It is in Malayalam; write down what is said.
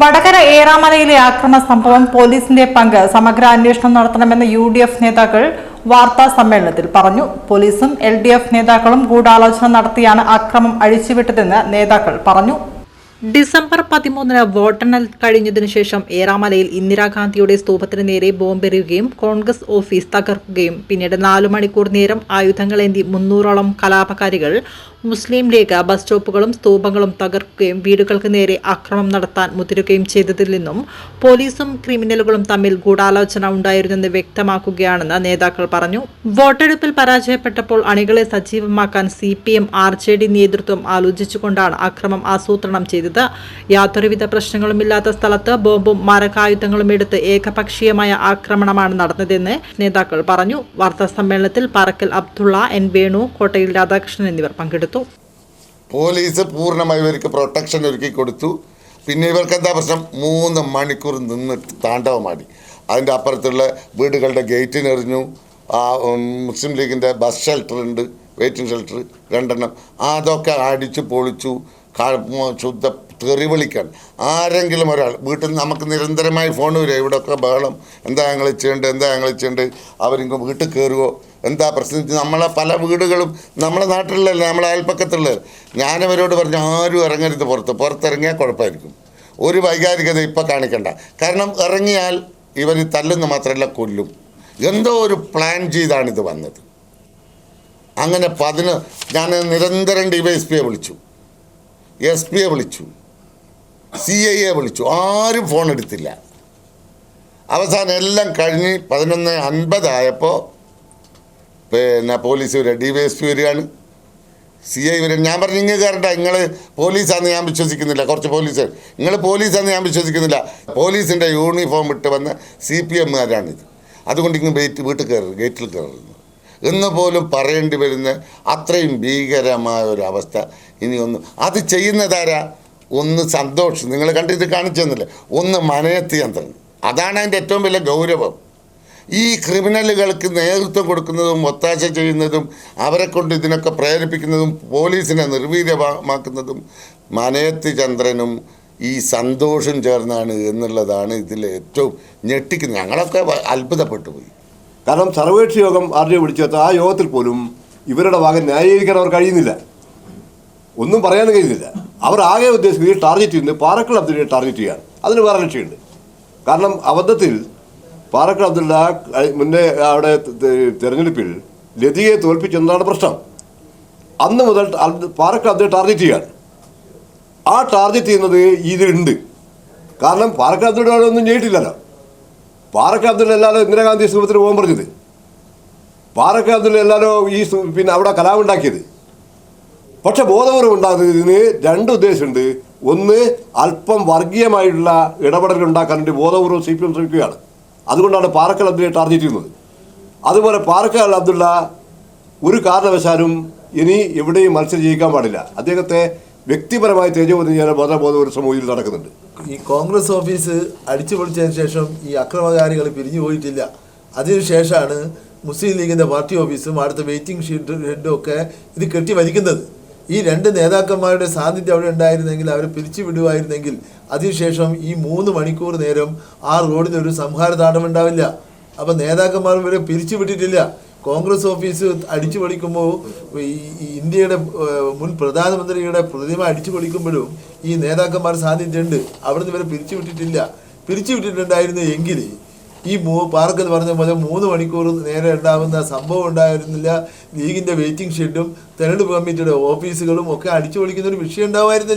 വടകര ഏറാമലയിലെ ആക്രമണ സംഭവം പോലീസിന്റെ പങ്ക് സമഗ്ര അന്വേഷണം നടത്തണമെന്ന് UDF നേതാക്കൾ വാർത്താ സമ്മേളനത്തിൽ പറഞ്ഞു. പോലീസും LDF നേതാക്കളും ഗൂഢാലോചന നടത്തിയാണ് ആക്രമണം അഴിച്ചുവിട്ടതെന്ന് നേതാക്കൾ പറഞ്ഞു. ഡിസംബർ 13 വോട്ടെണ്ണൽ കഴിഞ്ഞതിനു ശേഷം ഏറാമലയിൽ ഇന്ദിരാഗാന്ധിയുടെ സ്തൂപത്തിന് നേരെ ബോംബെറിയുകയും കോൺഗ്രസ് ഓഫീസ് തകർക്കുകയും പിന്നീട് 4 മണിക്കൂർ നേരം ആയുധങ്ങളേന്തി 300ഓളം കലാപകാരികൾ മുസ്ലിം ലീഗ് ബസ് സ്റ്റോപ്പുകളും സ്തൂപങ്ങളും തകർക്കുകയും വീടുകൾക്ക് നേരെ ആക്രമണം നടത്താൻ മുതിരുകയും ചെയ്തതിൽ നിന്നും പോലീസും ക്രിമിനലുകളും തമ്മിൽ ഗൂഢാലോചന ഉണ്ടായിരുന്നെന്ന് വ്യക്തമാക്കുകയാണെന്ന് നേതാക്കൾ പറഞ്ഞു. വോട്ടെടുപ്പിൽ പരാജയപ്പെട്ടപ്പോൾ അണികളെ സജീവമാക്കാൻ CPM RJD നേതൃത്വം ആലോചിച്ചുകൊണ്ടാണ് ആക്രമണം ആസൂത്രണം ചെയ്തത്. യാതൊരുവിധ പ്രശ്നങ്ങളുമില്ലാത്ത സ്ഥലത്ത് ബോംബും മാരകായുധങ്ങളും എടുത്ത് ഏകപക്ഷീയമായ ആക്രമണമാണ് നടന്നതെന്ന് നേതാക്കൾ പറഞ്ഞു. വാർത്താ സമ്മേളനത്തിൽ പാറക്കൽ അബ്ദുള്ള, N വേണു, കോട്ടയിൽ രാധാകൃഷ്ണൻ എന്നിവർ പങ്കെടുത്തു. പോലീസ് പൂർണ്ണമായി ഇവർക്ക് പ്രൊട്ടക്ഷൻ ഒരുക്കി കൊടുത്തു. പിന്നെ ഇവർക്ക് എന്താ പ്രശ്നം? 3 മണിക്കൂർ നിന്ന് താണ്ഡവമാടി. അതിൻ്റെ അപ്പുറത്തുള്ള വീടുകളുടെ ഗേറ്റിനെറിഞ്ഞു. മുസ്ലിം ലീഗിൻ്റെ ബസ് ഷെൽട്ടർ ഉണ്ട്, വെയിറ്റിംഗ് ഷെൽട്ടർ 2 എണ്ണം, അതൊക്കെ അടിച്ചു പൊളിച്ചു. ശുദ്ധ തെറി വിളിക്കാൻ ആരെങ്കിലും ഒരാൾ വീട്ടിൽ നിന്ന് നമുക്ക് നിരന്തരമായി ഫോൺ വരിക, ഇവിടെയൊക്കെ ബഹളം, എന്താ ഞങ്ങൾ ചെയ്യേണ്ടത്, അവരിങ്ങ് വീട്ടിൽ കയറുമോ, എന്താ പ്രശ്നം? നമ്മളെ പല വീടുകളും നമ്മളെ നാട്ടിലുള്ളതല്ല, നമ്മളെ അയൽപ്പക്കത്തുള്ളത്. ഞാനവരോട് പറഞ്ഞു ആരും ഇറങ്ങരുത്, പുറത്തിറങ്ങിയാൽ കുഴപ്പമായിരിക്കും. ഒരു വൈകാരികത ഇപ്പം കാണിക്കണ്ട. കാരണം ഇറങ്ങിയാൽ ഇവർ തല്ലുന്ന മാത്രമല്ല കൊല്ലും. എന്തോ ഒരു പ്ലാൻ ചെയ്താണിത് വന്നത്. അങ്ങനെ ഞാൻ നിരന്തരം DYSPയെ വിളിച്ചു, SP വിളിച്ചു, CIയെ വിളിച്ചു, ആരും ഫോൺ എടുത്തില്ല. അവസാനം എല്ലാം കഴിഞ്ഞ് 11:50 ആയപ്പോൾ പിന്നെ പോലീസ് വരിക, DYSP വരികയാണ്, CI വരിക. ഞാൻ പറഞ്ഞു ഇങ്ങ് കയറണ്ട, നിങ്ങൾ പോലീസാണെന്ന് ഞാൻ വിശ്വസിക്കുന്നില്ല. കുറച്ച് പോലീസ്, നിങ്ങൾ പോലീസാണെന്ന് ഞാൻ വിശ്വസിക്കുന്നില്ല. പോലീസിൻ്റെ യൂണിഫോം ഇട്ട് വന്ന CPMകാരാണിത്. അതുകൊണ്ട് ഇങ്ങ് വീട്ടിൽ കയറരുത്, ഗേറ്റിൽ കയറരുത് എന്ന് പോലും പറയേണ്ടി വരുന്ന അത്രയും ഭീകരമായ ഒരു അവസ്ഥ. ഇനി അത് ചെയ്യുന്നതാരാ? ഒന്ന് സന്തോഷം, നിങ്ങൾ കണ്ടിട്ട് കാണിച്ചു തന്നില്ല, ഒന്ന് മനയത്തി യന്ത്രം. അതാണ് അതിൻ്റെ ഏറ്റവും വലിയ ഗൗരവം. ഈ ക്രിമിനലുകൾക്ക് നേതൃത്വം കൊടുക്കുന്നതും ഒത്താശ ചെയ്യുന്നതും അവരെ കൊണ്ട് ഇതിനൊക്കെ പ്രേരിപ്പിക്കുന്നതും പോലീസിനെ നിർവീര്യമാക്കുന്നതും മനയത്തി ചന്ദ്രനും ഈ സന്തോഷം ചേർന്നാണ് എന്നുള്ളതാണ് ഇതിൽ ഏറ്റവും ഞെട്ടിക്കുന്നത്. ഞങ്ങളൊക്കെ അത്ഭുതപ്പെട്ടു പോയി. കാരണം സർവകക്ഷി യോഗം RJ വിളിച്ചെത്ത ആ യോഗത്തിൽ പോലും ഇവരുടെ ഭാഗം ന്യായീകരിക്കാൻ അവർ കഴിയുന്നില്ല, ഒന്നും പറയാൻ കഴിയുന്നില്ല. അവർ ആകെ ഉദ്ദേശിക്കുന്നത് ടാർഗറ്റ് ചെയ്യുന്നത് പാറക്കൽ അബ്ദുള്ളയെ ടാർഗറ്റ് ചെയ്യാണ്. അതിന് വേറെ ലക്ഷ്യമുണ്ട്. കാരണം അബദ്ധത്തിൽ പാറക്കൽ അബ്ദുള്ള മുന്നേ അവിടെ തെരഞ്ഞെടുപ്പിൽ ലതികയെ തോൽപ്പിച്ചെന്നതാണ് പ്രശ്നം. അന്ന് മുതൽ പാറക്കൽ അബ്ദുള്ളയെ ടാർഗറ്റ് ചെയ്യാണ്. ആ ടാർഗറ്റ് ചെയ്യുന്നത് ഇതിലുണ്ട്. കാരണം പാറക്കൽ അബ്ദുള്ള ഒന്നും ചെയ്തിട്ടില്ലല്ലോ. പാറക്കൽ അബ്ദുള്ള എല്ലാവരും ഇന്ദിരാഗാന്ധി സ്തൂപത്തിന് പോകാൻ പറഞ്ഞത്, പാറക്കൽ അബ്ദുള്ള എല്ലാവരും പിന്നെ അവിടെ കലാപുണ്ടാക്കിയത്. പക്ഷെ ബോധപൂർവം ഉണ്ടാകുന്നതിന് 2 ഉദ്ദേശമുണ്ട്. ഒന്ന്, അല്പം വർഗീയമായിട്ടുള്ള ഇടപെടൽ ഉണ്ടാക്കാൻ വേണ്ടി ബോധപൂർവ്വം CPM ശ്രമിക്കുകയാണ്. അതുകൊണ്ടാണ് പാറക്കൽ അബ്ദുള്ളയെ ടാർഗറ്റ് ചെയ്യുന്നത്. അതുപോലെ പാറക്കൽ അബ്ദുള്ള ഒരു കാരണവശാലും ഇനി എവിടെയും മത്സരം ജയിക്കാൻ പാടില്ല. അദ്ദേഹത്തെ വ്യക്തിപരമായി തേജോവധം ചെയ്യാൻ ബോധപൂർവ്വം ഒരു ശ്രമം നടക്കുന്നുണ്ട്. ഈ കോൺഗ്രസ് ഓഫീസ് അടിച്ചു പൊളിച്ചതിന് ശേഷം ഈ അക്രമകാരികൾ പിരിഞ്ഞു പോയിട്ടില്ല. അതിനുശേഷമാണ് മുസ്ലിം ലീഗിൻ്റെ പാർട്ടി ഓഫീസും അടുത്ത വെയിറ്റിംഗ് ഷെഡും ഒക്കെ ഇത് കെട്ടി വലിക്കുന്നത്. ഈ 2 നേതാക്കന്മാരുടെ സാന്നിധ്യം അവിടെ ഉണ്ടായിരുന്നെങ്കിൽ, അവരെ പിരിച്ചു വിടുമായിരുന്നെങ്കിൽ അതിനുശേഷം ഈ 3 മണിക്കൂർ നേരം ആ റോഡിനൊരു സംഹാര താണ്ഡവമുണ്ടാവില്ല. അപ്പം നേതാക്കന്മാർ ഇവരെ പിരിച്ചു വിട്ടിട്ടില്ല. കോൺഗ്രസ് ഓഫീസ് അടിച്ചു പൊളിക്കുമ്പോൾ ഈ ഇന്ത്യയുടെ മുൻ പ്രധാനമന്ത്രിയുടെ പ്രതിമ അടിച്ചു പൊളിക്കുമ്പോഴും ഈ നേതാക്കന്മാർ സാന്നിധ്യമുണ്ട്. അവിടുന്ന് ഇവരെ പിരിച്ചു വിട്ടിട്ടുണ്ടായിരുന്നു എങ്കിൽ ഈ പാർക്കെന്ന് പറഞ്ഞ പോലെ 3 മണിക്കൂർ നേരെ ഉണ്ടാകുന്ന സംഭവം ഉണ്ടായിരുന്നില്ല. ലീഗിൻ്റെ വെയിറ്റിംഗ് ഷെഡും തെരഞ്ഞെടുപ്പ് കമ്മിറ്റിയുടെ ഓഫീസുകളും ഒക്കെ അടിച്ചു പൊളിക്കുന്ന ഒരു വിഷയം ഉണ്ടാവുമായിരുന്നില്ല.